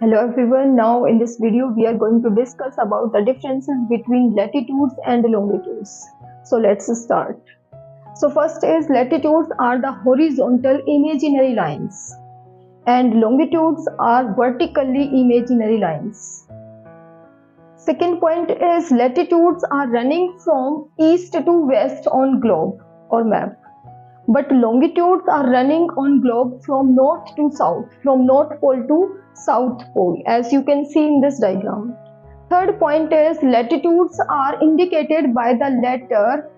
Hello everyone, now in this video we are going to discuss about the differences between latitudes and longitudes. So let's start. So first is latitudes are the horizontal imaginary lines and longitudes are vertically imaginary lines. Second point is latitudes are running from east to west on globe or map, but longitudes are running on globe from north to south, from north pole to south pole, as you can see in this diagram. Third point is latitudes are indicated by the letter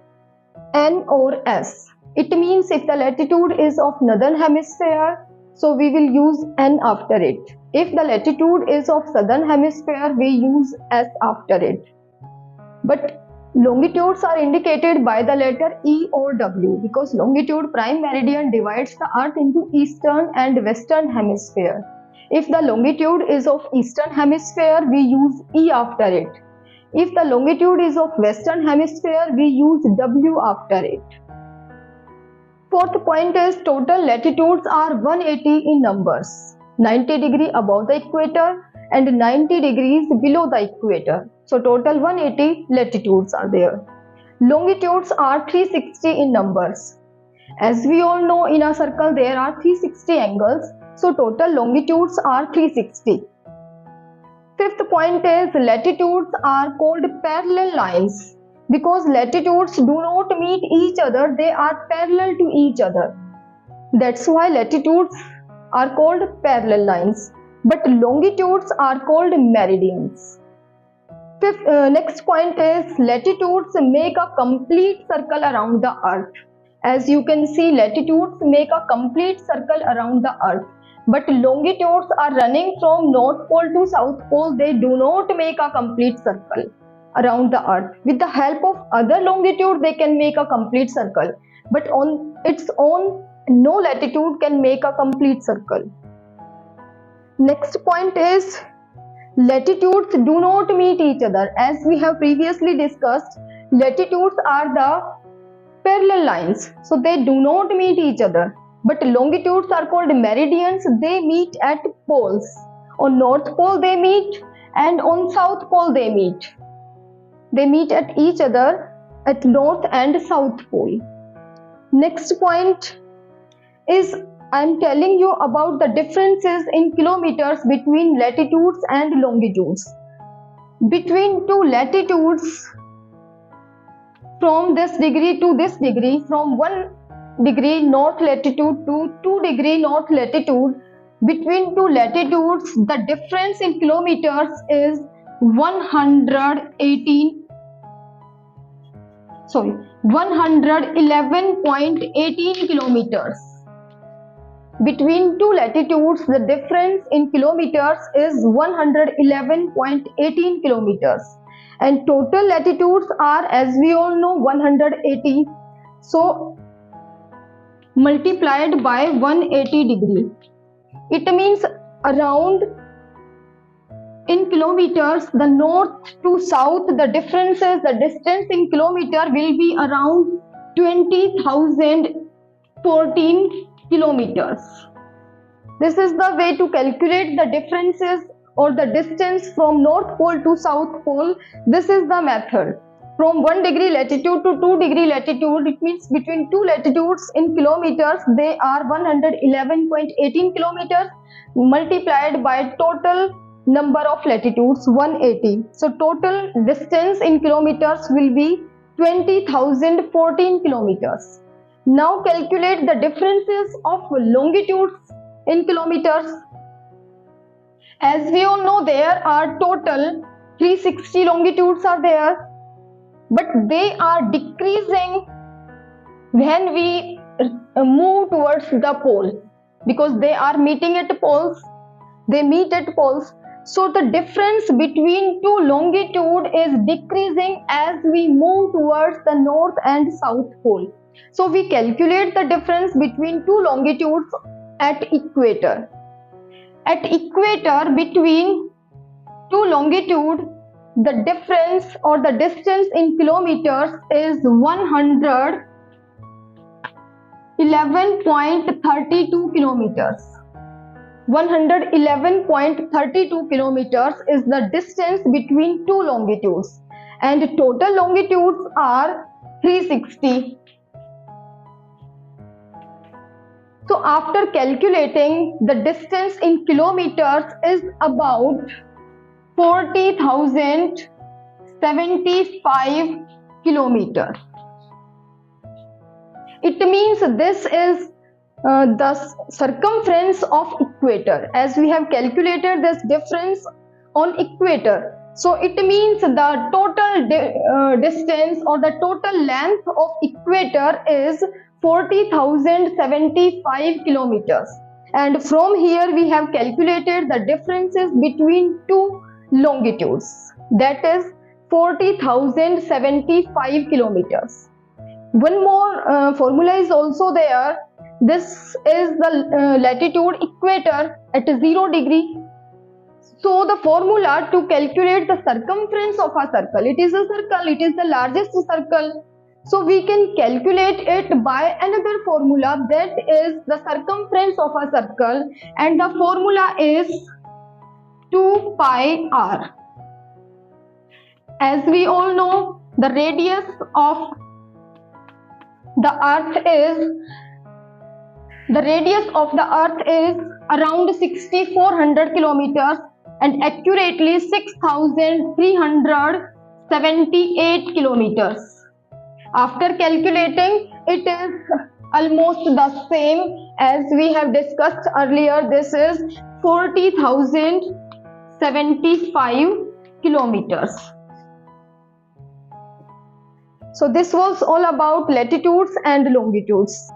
N or S. It means if the latitude is of northern hemisphere, so we will use N after it. If the latitude is of southern hemisphere, we use S after it. But longitudes are indicated by the letter E or W because longitude prime meridian divides the earth into eastern and western hemisphere. If the longitude is of eastern hemisphere, we use E after it. If the longitude is of western hemisphere, we use W after it. Fourth point is total latitudes are 180 in numbers, 90 degree above the equator and 90 degrees below the equator. So total 180 latitudes are there. Longitudes are 360 in numbers. As we all know, in a circle there are 360 angles. So total longitudes are 360. Fifth point is latitudes are called parallel lines because latitudes do not meet each other, they are parallel to each other. That's why latitudes are called parallel lines, but longitudes are called meridians. Next point is latitudes make a complete circle around the earth. As you can see, latitudes make a complete circle around the earth, but longitudes are running from north pole to south pole. They do not make a complete circle around the earth. With the help of other longitude, they can make a complete circle, but on its own, no latitude can make a complete circle. Next point is latitudes do not meet each other. As we have previously discussed, latitudes are the parallel lines, so they do not meet each other. But longitudes are called meridians. They meet at poles. On north pole they meet and on south pole they meet. They meet at each other at north and south pole. Next point is I am telling you about the differences in kilometers between latitudes and longitudes. Between two latitudes, from this degree to this degree, from 1 degree north latitude to 2 degree north latitude, between two latitudes, the difference in kilometers is 111.18 kilometers. Between two latitudes, the difference in kilometers is 111.18 kilometers. And total latitudes are, as we all know, 180. So multiplied by 180 degree. It means around, in kilometers, the north to south, the differences, the distance in kilometer will be around 20,014 kilometers. This is the way to calculate the differences or the distance from north pole to south pole. This is the method. From 1 degree latitude to 2 degree latitude, it means between two latitudes in kilometers, they are 111.18 kilometers multiplied by total number of latitudes 180. So total distance in kilometers will be 20,014 kilometers. Now calculate the differences of longitudes in kilometers. As we all know, there are total 360 longitudes are there, but they are decreasing when we move towards the pole because they are meeting at poles. They meet at poles. So the difference between two longitude is decreasing as we move towards the north and south pole. So we calculate the difference between two longitudes at equator. At equator, between two longitude, the difference or the distance in kilometers is 111.32 kilometers. 111.32 kilometers is the distance between two longitudes, and total longitudes are 360. So after calculating, the distance in kilometers is about 40,075 kilometers. It means this is the circumference of equator, as we have calculated this difference on equator. So it means the total distance or the total length of equator is 40,075 kilometers, and from here we have calculated the differences between two longitudes, that is 40,075 kilometers. One more formula is also there. This is the latitude equator at 0 degree. So the formula to calculate the circumference of a circle, it is a circle, it is the largest circle. So we can calculate it by another formula, that is the circumference of a circle, and the formula is 2 pi r. As we all know, the radius of the earth is around 6400 kilometers and accurately 6378 kilometers. After calculating, it is almost the same as we have discussed earlier. This is 40,075 kilometers. So this was all about latitudes and longitudes.